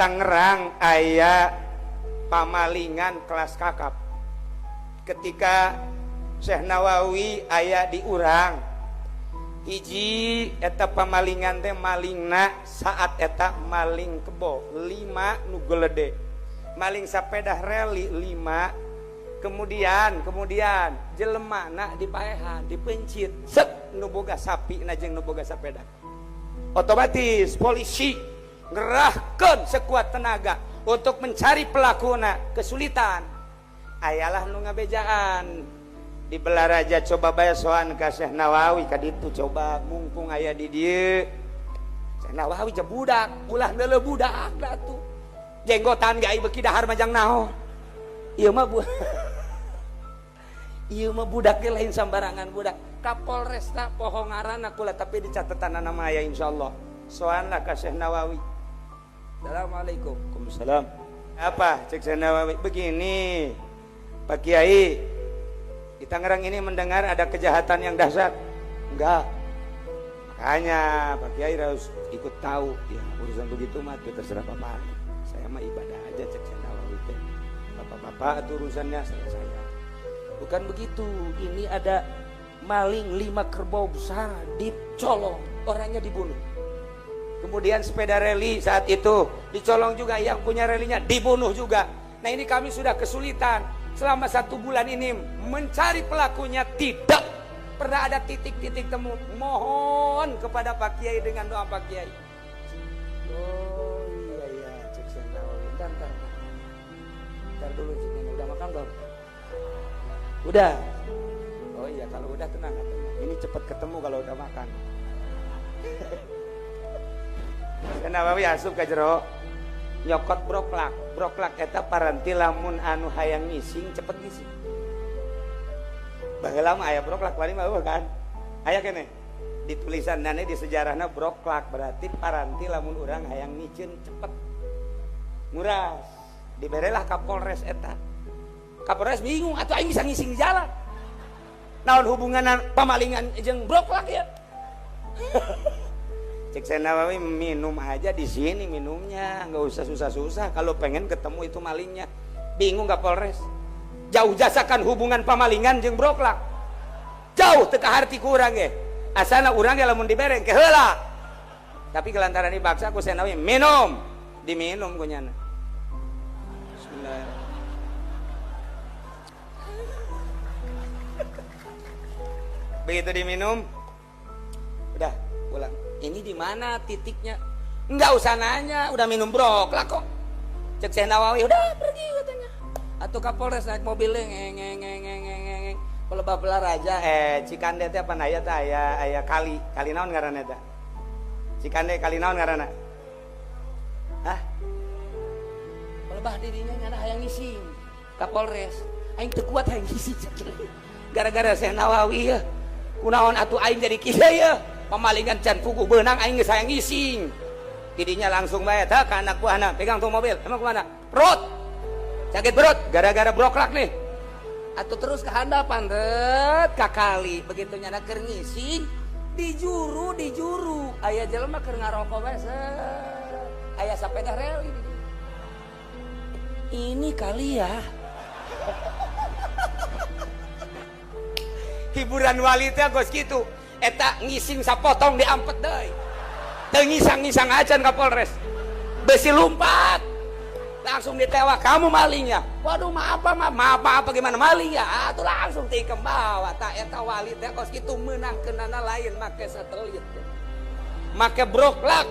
Tangerang aya pamalingan kelas kakap. Ketika Syekh Nawawi aya di urang, hiji eta pamalingan teh malingna saat eta maling kebo 5 nu geledek, maling sapeda reli 5, kemudian jelemana dipaehan dipencit set nu boga sapi na jeung nu boga sapeda. Otomatis polisi ngerahkeun sekuat tenaga untuk mencari pelakuna. Kesulitan ayalah nu ngabejaan di Belaraja. Coba bae soan ka Syekh Nawawi ka ditu, coba mumpung aya di dieu. Syekh Nawawi je budak, ulah neuleuh budak da tuh. Jenggotan ge ai beuki dahar majang naon. Ieu mah ieu mah budak ge lain sambarangan budak. Kapolresta poho ngaranna kula tapi di catetan nama aya insyaallah. Soan lah ka Syekh Nawawi. Assalamualaikum. Waalaikumsalam. Apa cek Syekh Nawawi? Begini Pak Kiai, di Tangerang ini mendengar ada kejahatan yang dahsyat. Enggak. Makanya Pak Kiai harus ikut tahu. Ya urusan begitu mah itu terserah Bapak. Saya mah ibadah aja cek Syekh Nawawi teh. Bapak-bapak itu urusannya saya. Bukan begitu. Ini ada maling 5 kerbau besar dicolong, orangnya dibunuh. Kemudian sepeda reli saat itu dicolong juga, yang punya relinya dibunuh juga. Nah ini kami sudah kesulitan selama 1 bulan ini mencari pelakunya, tidak pernah ada titik-titik temu. Mohon kepada Pak Kiai dengan doa Pak Kiai. Oh iya cek Nawawi. Ntar dulu cek, udah makan belum? Udah. Oh iya kalau udah tenang. Ini cepat ketemu kalau udah makan. Syekh Nawawi asup ka jero nyokot broklak eta paranti lamun anu hayang ngising cepet ngising. Baheula mah aya broklak paling mah kan. Aya keneh di tulisanna di sejarahna broklak berarti paranti lamun urang hayang ngiceun cepet. Nguras diberelah Kapolres eta. Kapolres bingung atuh aing bisa ngising di jalan. Naon hubungan pamalingan jeung broklak ya? Cek Syekh Nawawi minum aja di sini minumnya, nggak usah susah-susah. Kalau pengen ketemu itu malingnya, bingung nggak Polres? Jauh jasakan hubungan pamalingan jeung broklak. Jauh teka harti kurang ya. Asana urang ge lamun dibereng ke heula. Tapi kelantaran dibaksa ku Syekh Nawawi minum, diminum kunyana. Bismillahirrahmanirrahim. Begitu diminum, udah pulang. Ini di mana titiknya? Enggak usah nanya, udah minum broklak kok. Cek Syekh Nawawi, udah pergi katanya. Atau Kapolres naik mobilnya ngeng. Kalau Belaraja Cikande teh apa aya teh aya kali naon ngaranna teh? Cikande kali naon ngaranna? Hah? Kalau bah dirinya nyana hayang ngising. Kapolres, aing teu kuat hayang ngising. Gara-gara Syekh Nawawi ya. Kunaon atuh aing jadi kieu ya. Pemalingan can pugu benang aing geus hayang ngising. Tidinya langsung bae tah ka anak buahna, pegang tuh mobil. Emang kemana? Perut. Sakit perut gara-gara broklak nih. Atuh terus ke handapan ret ka kali. Begitu nyana keur ngising, dijuru. Aya jelema keur ngarokok bae. Aya sapeda rel ini kali ya. Hiburan wali teh geus kitu. Eta ngising sapotong diampet deui. Teu ngisang-ngisang acan Kapolres. Besi lumpat. Langsung ditewak, kamu malingnya. Waduh, maaf gimana maling ya? Atuh langsung tikem bawa. Tak eta wali teh kos kitu meunangkeunana lain make satelit. Make broklak.